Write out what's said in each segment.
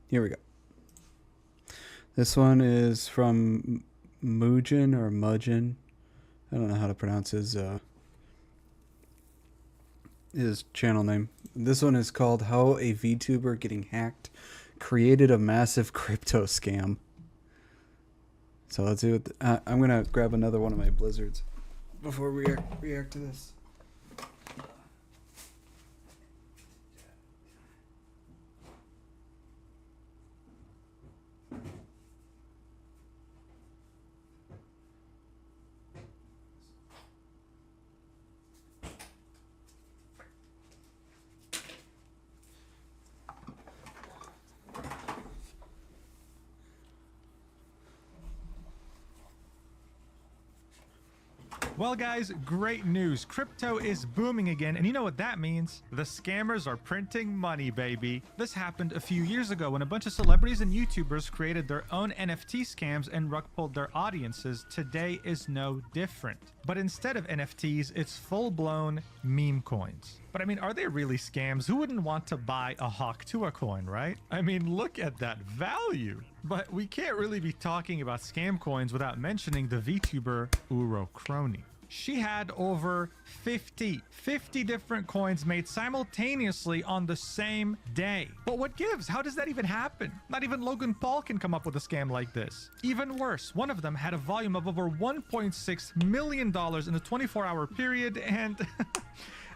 Here we go. This one is from Mujin or Mujin. I don't know how to pronounce his channel name. This one is called How a VTuber Getting Hacked Created a Massive Crypto Scam. So let's see what I'm gonna grab another one of my blizzards before we react to this. Well guys, great news. Crypto is booming again, and you know what that means? The scammers are printing money, baby. This happened a few years ago when a bunch of celebrities and YouTubers created their own NFT scams and rug pulled their audiences. Today is no different. But instead of NFTs, it's full-blown meme coins. But I mean, are they really scams? Who wouldn't want to buy a Hawk2a coin, right? I mean, look at that value. But we can't really be talking about scam coins without mentioning the VTuber Urocrony. She had over 50 different coins made simultaneously on the same day. But what gives? How does that even happen? Not even Logan Paul can come up with a scam like this. Even worse, one of them had a volume of over $1.6 million in a 24-hour period, and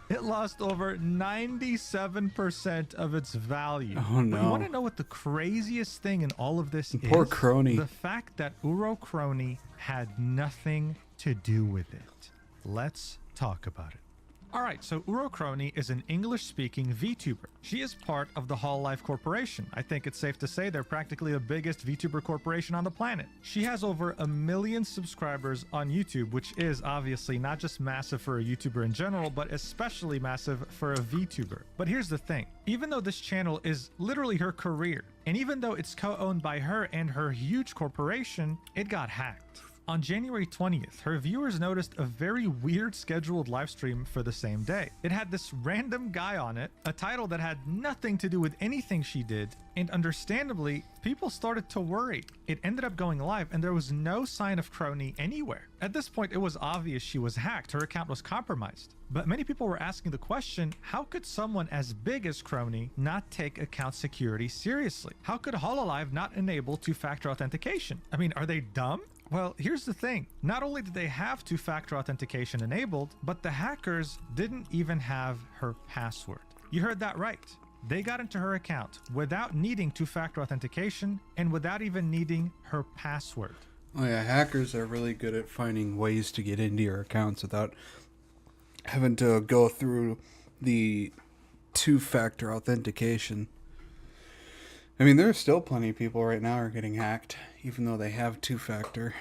it lost over 97% of its value. Oh no. But you want to know what the craziest thing in all of this is? Poor crony. The fact that Urocrony had nothing to do with it. Let's talk about it. All right, so Urocrony is an English-speaking VTuber. She is part of the Hololive Corporation. I think it's safe to say they're practically the biggest VTuber corporation on the planet. She has over 1 million subscribers on YouTube, which is obviously not just massive for a YouTuber in general, but especially massive for a VTuber. But here's the thing. Even though this channel is literally her career, and even though it's co-owned by her and her huge corporation, it got hacked. On January 20th, her viewers noticed a very weird scheduled livestream for the same day. It had this random guy on it, a title that had nothing to do with anything she did, and understandably, people started to worry. It ended up going live and there was no sign of Crony anywhere. At this point, it was obvious she was hacked. Her account was compromised. But many people were asking the question, how could someone as big as Crony not take account security seriously? How could Hololive not enable two-factor authentication? I mean, are they dumb? Well, here's the thing. Not only did they have two-factor authentication enabled, but the hackers didn't even have her password. You heard that right. They got into her account without needing two-factor authentication and without even needing her password. Oh yeah, hackers are really good at finding ways to get into your accounts without having to go through the two-factor authentication. I mean, there's still plenty of people right now are getting hacked, even though they have two-factor.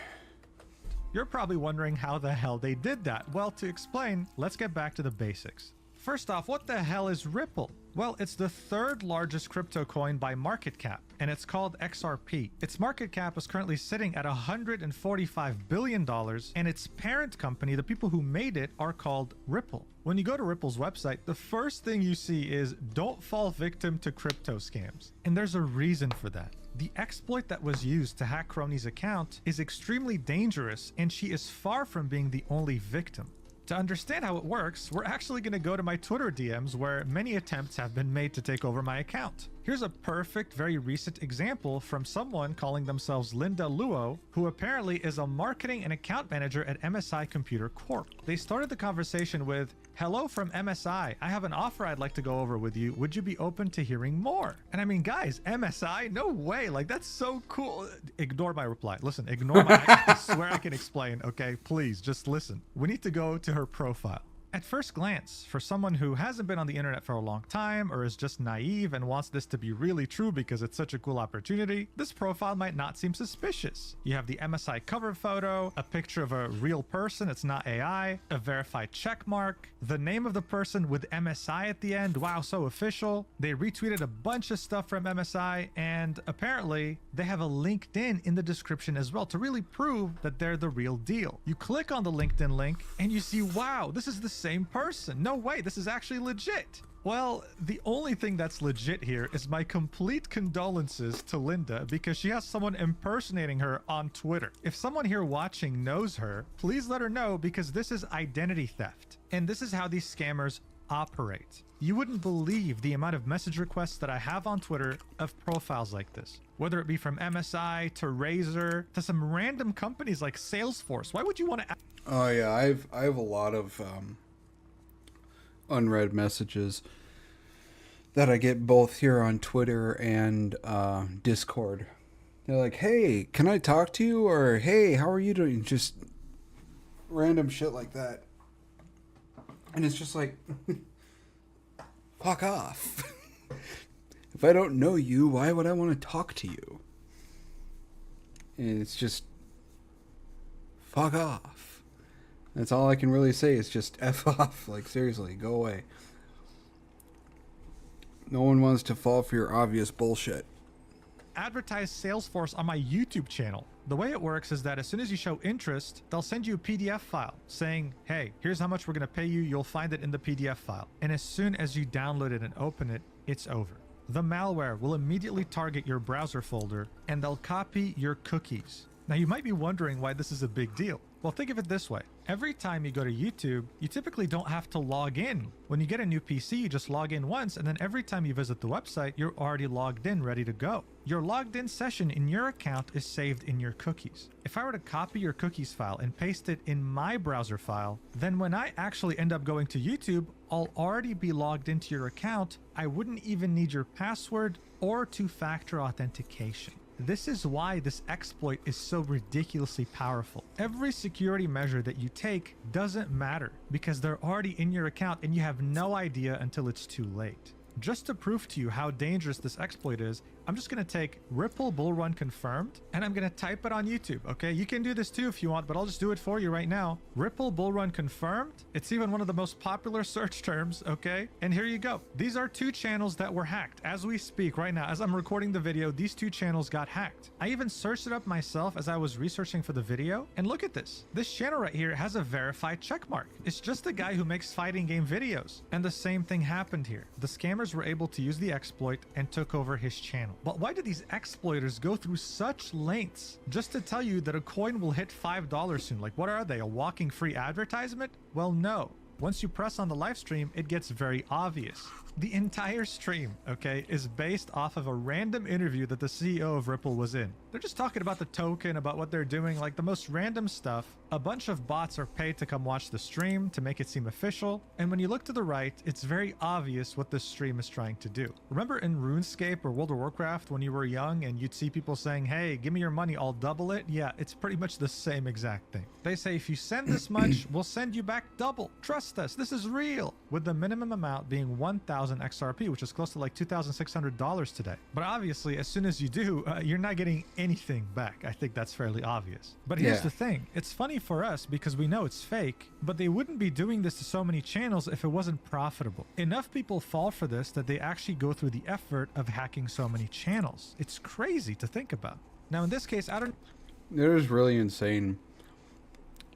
You're probably wondering how the hell they did that. Well, to explain, let's get back to the basics. First off, what the hell is Ripple? Well, it's the third largest crypto coin by market cap, and it's called XRP. Its market cap is currently sitting at $145 billion, and its parent company, the people who made it, are called Ripple. When you go to Ripple's website, the first thing you see is "Don't fall victim to crypto scams." And there's a reason for that. The exploit that was used to hack Crony's account is extremely dangerous, and she is far from being the only victim. To understand how it works, we're actually going to go to my Twitter DMs where many attempts have been made to take over my account. Here's a perfect, very recent example from someone calling themselves Linda Luo, who apparently is a marketing and account manager at MSI Computer Corp. They started the conversation with, "Hello from MSI. I have an offer I'd like to go over with you. Would you be open to hearing more?" And I mean, guys, MSI? No way. Like, that's so cool. Ignore my reply. Listen, ignore my... I swear I can explain, okay? Please, just listen. We need to go to her profile. At first glance, for someone who hasn't been on the internet for a long time or is just naive and wants this to be really true because it's such a cool opportunity, this profile might not seem suspicious. You have the MSI cover photo, a picture of a real person, it's not AI, a verified check mark, the name of the person with MSI at the end. Wow, so official. They retweeted a bunch of stuff from MSI, and apparently they have a LinkedIn in the description as well to really prove that they're the real deal. You click on the LinkedIn link and you see, wow, this is the same person. No way, this is actually legit. Well, the only thing that's legit here is my complete condolences to Linda because she has someone impersonating her on Twitter. If someone here watching knows her, please let her know because this is identity theft. And this is how these scammers operate. You wouldn't believe the amount of message requests that I have on Twitter of profiles like this. Whether it be from MSI to Razer to some random companies like Salesforce. Why would you want to... Oh yeah, I have a lot of unread messages that I get both here on Twitter and Discord. They're like, hey, can I talk to you? Or, hey, how are you doing? Just random shit like that. And it's just like, fuck off. If I don't know you, why would I want to talk to you? And it's just, fuck off. That's all I can really say is just F off. Like, seriously, go away. No one wants to fall for your obvious bullshit. Advertise Salesforce on my YouTube channel. The way it works is that as soon as you show interest, they'll send you a PDF file saying, hey, here's how much we're going to pay you. You'll find it in the PDF file. And as soon as you download it and open it, it's over. The malware will immediately target your browser folder and they'll copy your cookies. Now you might be wondering why this is a big deal. Well, think of it this way. Every time you go to YouTube, you typically don't have to log in. When you get a new PC, you just log in once, and then every time you visit the website, you're already logged in, ready to go. Your logged in session in your account is saved in your cookies. If I were to copy your cookies file and paste it in my browser file, then when I actually end up going to YouTube, I'll already be logged into your account. I wouldn't even need your password or two-factor authentication. This is why this exploit is so ridiculously powerful. Every security measure that you take doesn't matter because they're already in your account and you have no idea until it's too late. Just to prove to you how dangerous this exploit is, I'm just going to take Ripple Bull Run confirmed and I'm going to type it on YouTube, okay? You can do this too if you want, but I'll just do it for you right now. Ripple Bull Run confirmed. It's even one of the most popular search terms, okay? And here you go. These are two channels that were hacked. As we speak right now, as I'm recording the video, these two channels got hacked. I even searched it up myself as I was researching for the video. And look at this. This channel right here has a verified checkmark. It's just a guy who makes fighting game videos. And the same thing happened here. The scammers were able to use the exploit and took over his channel. But why do these exploiters go through such lengths just to tell you that a coin will hit $5 soon? Like, what are they, a walking free advertisement? Well, no. Once you press on the live stream, it gets very obvious. The entire stream, okay, is based off of a random interview that the CEO of Ripple was in. They're just talking about the token, about what they're doing, like the most random stuff. A bunch of bots are paid to come watch the stream to make it seem official. And when you look to the right, it's very obvious what this stream is trying to do. Remember in RuneScape or World of Warcraft when you were young and you'd see people saying, hey, give me your money, I'll double it? Yeah, it's pretty much the same exact thing. They say, if you send this much, we'll send you back double. Trust us, this is real. With the minimum amount being 1,000 XRP, which is close to like $2,600 today. But obviously, as soon as you do, you're not getting anything back. I think that's fairly obvious. But here's the thing. It's funny for us because we know it's fake, but they wouldn't be doing this to so many channels if it wasn't profitable. Enough people fall for this that they actually go through the effort of hacking so many channels. It's crazy to think about. Now, in this case, I don't... It is really insane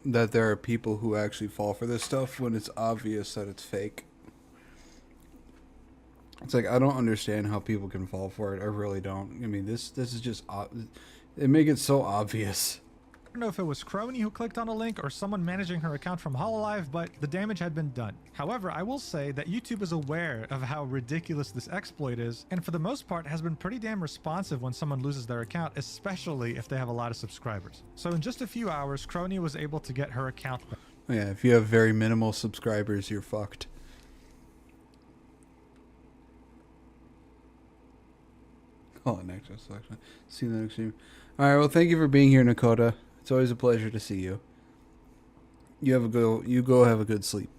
that there are people who actually fall for this stuff when it's obvious that it's fake. It's like, I don't understand how people can fall for it. I really don't. I mean, this is just... It makes it so obvious. I don't know if it was Crony who clicked on a link or someone managing her account from Hololive, but the damage had been done. However, I will say that YouTube is aware of how ridiculous this exploit is, and for the most part has been pretty damn responsive when someone loses their account, especially if they have a lot of subscribers. So in just a few hours, Crony was able to get her account back. Yeah, if you have very minimal subscribers, you're fucked. Oh, next selection. See you in the next stream. Alright, well, thank you for being here, Nakota. It's always a pleasure to see you. You go have a good sleep.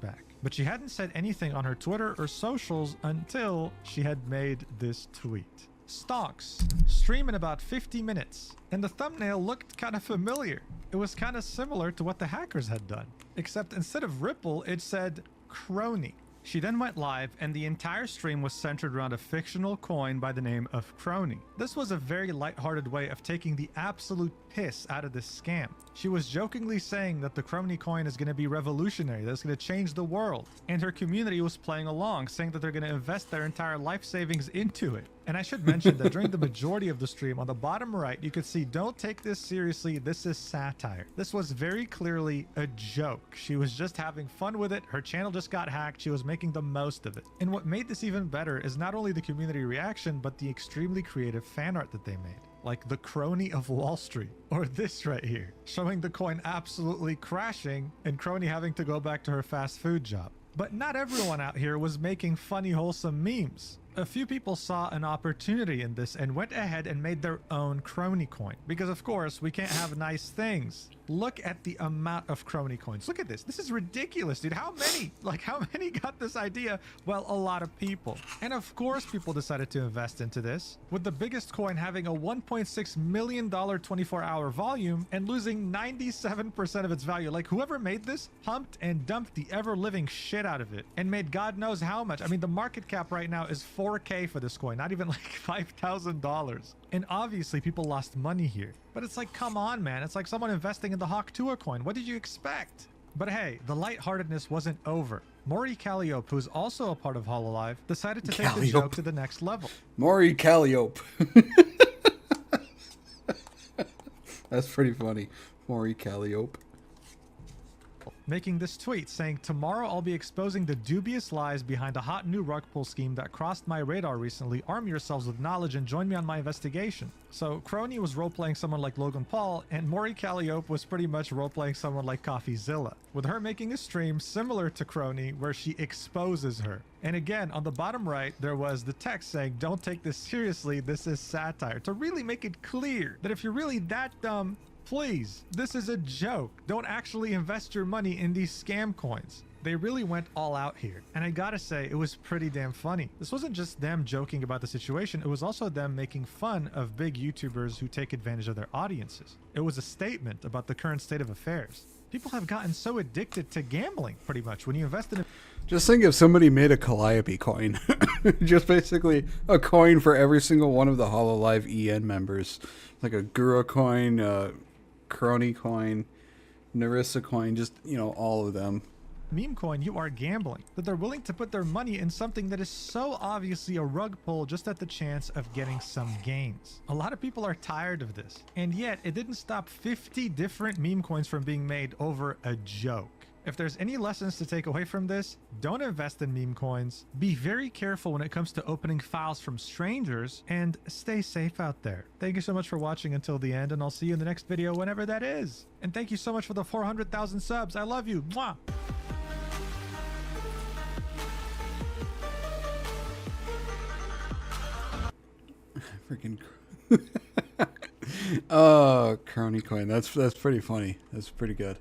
Back. But she hadn't said anything on her Twitter or socials until she had made this tweet. Stonks. Stream in about 50 minutes. And the thumbnail looked kind of familiar. It was kind of similar to what the hackers had done. Except instead of Ripple, it said Crony. She then went live, and the entire stream was centered around a fictional coin by the name of Crony. This was a very lighthearted way of taking the absolute piss out of this scam. She was jokingly saying that the Crony coin is going to be revolutionary, that it's going to change the world, and her community was playing along, saying that they're going to invest their entire life savings into it. And I should mention that during the majority of the stream, on the bottom right, you could see, don't take this seriously, this is satire. This was very clearly a joke. She was just having fun with it, her channel just got hacked, she was making the most of it. And what made this even better is not only the community reaction, but the extremely creative fan art that they made. Like the Crony of Wall Street, or this right here, showing the coin absolutely crashing and Crony having to go back to her fast food job. But not everyone out here was making funny, wholesome memes. A few people saw an opportunity in this and went ahead and made their own Crony coin. Because of course, we can't have nice things. Look at the amount of Crony coins. Look at this. This is ridiculous, dude. How many? Like, how many got this idea? Well, a lot of people. And of course, people decided to invest into this, with the biggest coin having a $1.6 million 24-hour volume and losing 97% of its value. Like, whoever made this pumped and dumped the ever-living shit out of it and made God knows how much. I mean, the market cap right now is $4K for this coin, not even like $5,000. And obviously people lost money here. But it's like, come on, man. It's like someone investing in the Hawk coin. What did you expect? But hey, the lightheartedness wasn't over. Maury Calliope, who's also a part of Hololive, decided to take the joke to the next level. Maury Calliope. That's pretty funny. Maury Calliope. Making this tweet saying, tomorrow I'll be exposing the dubious lies behind a hot new rug pull scheme that crossed my radar recently. Arm yourselves with knowledge and join me on my investigation. So Crony was role-playing someone like Logan Paul, and Maury Calliope was pretty much role-playing someone like CoffeeZilla, with her making a stream similar to Crony where she exposes her. And again, on the bottom right, there was the text saying, don't take this seriously, this is satire, to really make it clear that if you're really that dumb, please, this is a joke. Don't actually invest your money in these scam coins. They really went all out here. And I gotta say, it was pretty damn funny. This wasn't just them joking about the situation, it was also them making fun of big YouTubers who take advantage of their audiences. It was a statement about the current state of affairs. People have gotten so addicted to gambling, pretty much, when you invest in a... Just think if somebody made a Calliope coin. Just basically a coin for every single one of the Hololive EN members. Like a Gura coin, Crony coin, Narissa coin, just, you know, all of them. Meme coin, you are gambling. That they're willing to put their money in something that is so obviously a rug pull just at the chance of getting some gains. A lot of people are tired of this. And yet, it didn't stop 50 different meme coins from being made over a joke. If there's any lessons to take away from this, don't invest in meme coins. Be very careful when it comes to opening files from strangers, and stay safe out there. Thank you so much for watching until the end, and I'll see you in the next video whenever that is. And thank you so much for the 400,000 subs. I love you. Mwah! Freaking oh, Crony coin. That's pretty funny. That's pretty good.